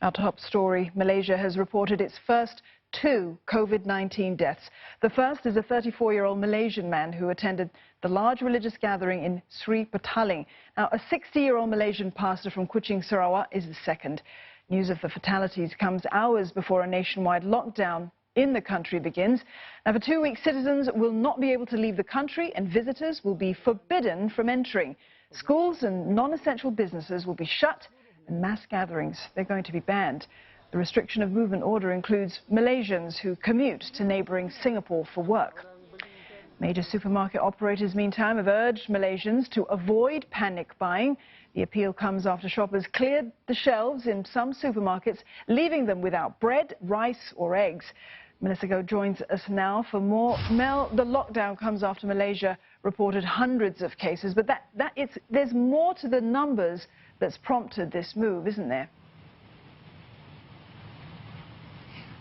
Our top story, Malaysia has reported its first 2 COVID-19 deaths. The first is a 34-year-old Malaysian man who attended the large religious gathering in Sri Petaling. Now, a 60-year-old Malaysian pastor from Kuching, Sarawak is the second. News of the fatalities comes hours before a nationwide lockdown in the country begins. Now, for 2 weeks, citizens will not be able to leave the country and visitors will be forbidden from entering. Schools and non-essential businesses will be shut and mass gatherings, they're going to be banned. The restriction of movement order includes Malaysians who commute to neighbouring Singapore for work. Major supermarket operators, meantime, have urged Malaysians to avoid panic buying. The appeal comes after shoppers cleared the shelves in some supermarkets, leaving them without bread, rice or eggs. Melissa Goh joins us now for more. Mel, the lockdown comes after Malaysia reported hundreds of cases, but there's more to the numbers that's prompted this move, isn't there?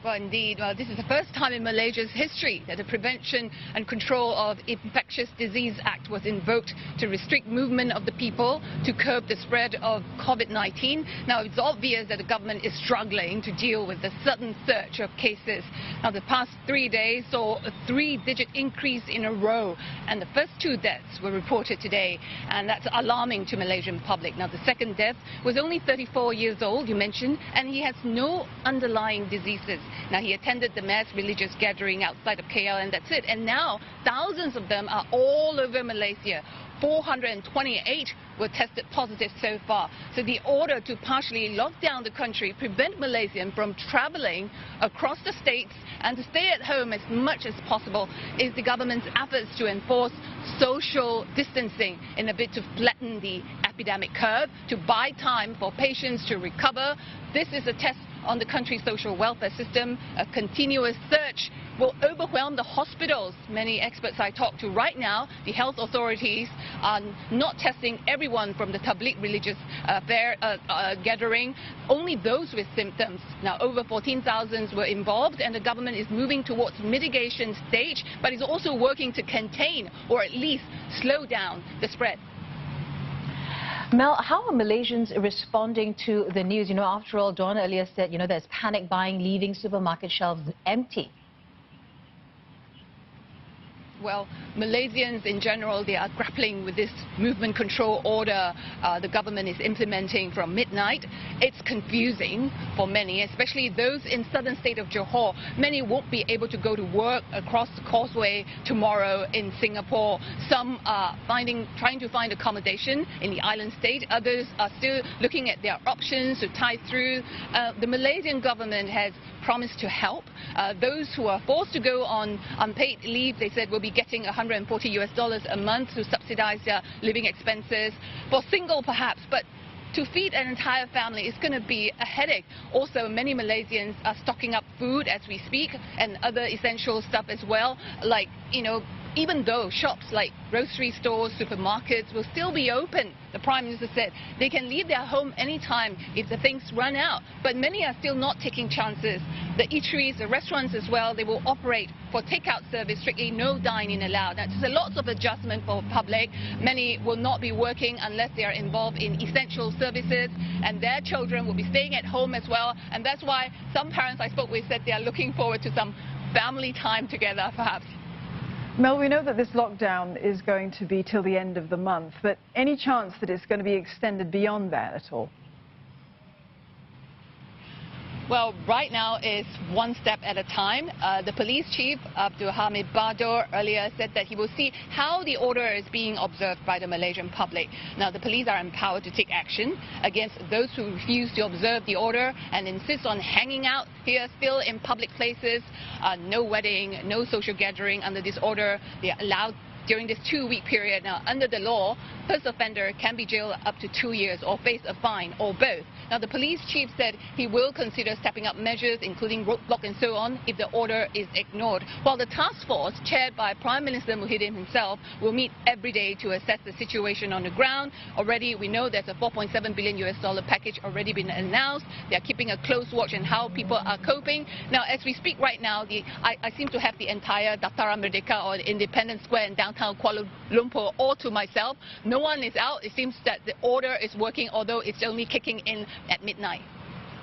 Well, indeed. Well, this is the first time in Malaysia's history that the Prevention and Control of Infectious Disease Act was invoked to restrict movement of the people to curb the spread of COVID-19. Now, it's obvious that the government is struggling to deal with the sudden surge of cases. Now, the past 3 days saw a 3-digit increase in a row, and the first 2 deaths were reported today, and that's alarming to Malaysian public. Now, the second death was only 34 years old, you mentioned, and he has no underlying diseases. Now, he attended the mass religious gathering outside of KL, and that's it. And now, thousands of them are all over Malaysia. 428 were tested positive so far. So the order to partially lock down the country, prevent Malaysians from travelling across the states and to stay at home as much as possible, is the government's efforts to enforce social distancing in a bid to flatten the epidemic curve, to buy time for patients to recover. This is a test on the country's social welfare system. A continuous search will overwhelm the hospitals. Many experts I talk to right now, the health authorities are not testing everyone from the Tabligh religious gathering, only those with symptoms. Now, over 14,000 were involved, and the government is moving towards mitigation stage, but is also working to contain or at least slow down the spread. Mel, how are Malaysians responding to the news? You know, after all, Dawn earlier said, you know, there's panic buying, leaving supermarket shelves empty. Well, Malaysians in general, they are grappling with this movement control order the government is implementing from midnight. It's confusing for many, especially those in southern state of Johor. Many won't be able to go to work across the causeway tomorrow in Singapore. Some are trying to find accommodation in the island state. Others are still looking at their options to tie through. The Malaysian government has promised to help. Those who are forced to go on unpaid leave, they said, will be getting $140 a month to subsidize their living expenses. For single, perhaps, but to feed an entire family is going to be a headache. Also, many Malaysians are stocking up food as we speak and other essential stuff as well, like, you know, even though shops like grocery stores, supermarkets will still be open, the Prime Minister said they can leave their home anytime if the things run out. But many are still not taking chances. The eateries, the restaurants as well, they will operate for takeout service, strictly no dining allowed. Now, there's a lot of adjustment for public. Many will not be working unless they are involved in essential services, and their children will be staying at home as well. And that's why some parents I spoke with said they are looking forward to some family time together, perhaps. Mel, we know that this lockdown is going to be till the end of the month, but any chance that it's going to be extended beyond that at all? Well, right now is one step at a time. The police chief, Abdul Hamid Badur, earlier said that he will see how the order is being observed by the Malaysian public. Now, the police are empowered to take action against those who refuse to observe the order and insist on hanging out here still in public places. No wedding, no social gathering under this order. They are allowed during this 2-week period. Now, under the law, first offender can be jailed up to 2 years or face a fine or both. Now, the police chief said he will consider stepping up measures, including roadblock and so on, if the order is ignored. While the task force, chaired by Prime Minister Muhyiddin himself, will meet every day to assess the situation on the ground. Already, we know there's a $4.7 billion package already been announced. They are keeping a close watch on how people are coping. Now, as we speak right now, I seem to have the entire Dataran Merdeka or Independence Square in downtown Kuala Lumpur all to myself. No one is out. It seems that the order is working, although it's only kicking in at midnight.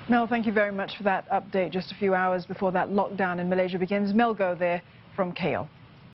Mel, thank you very much for that update just a few hours before that lockdown in Malaysia begins. Mel Go there from KL.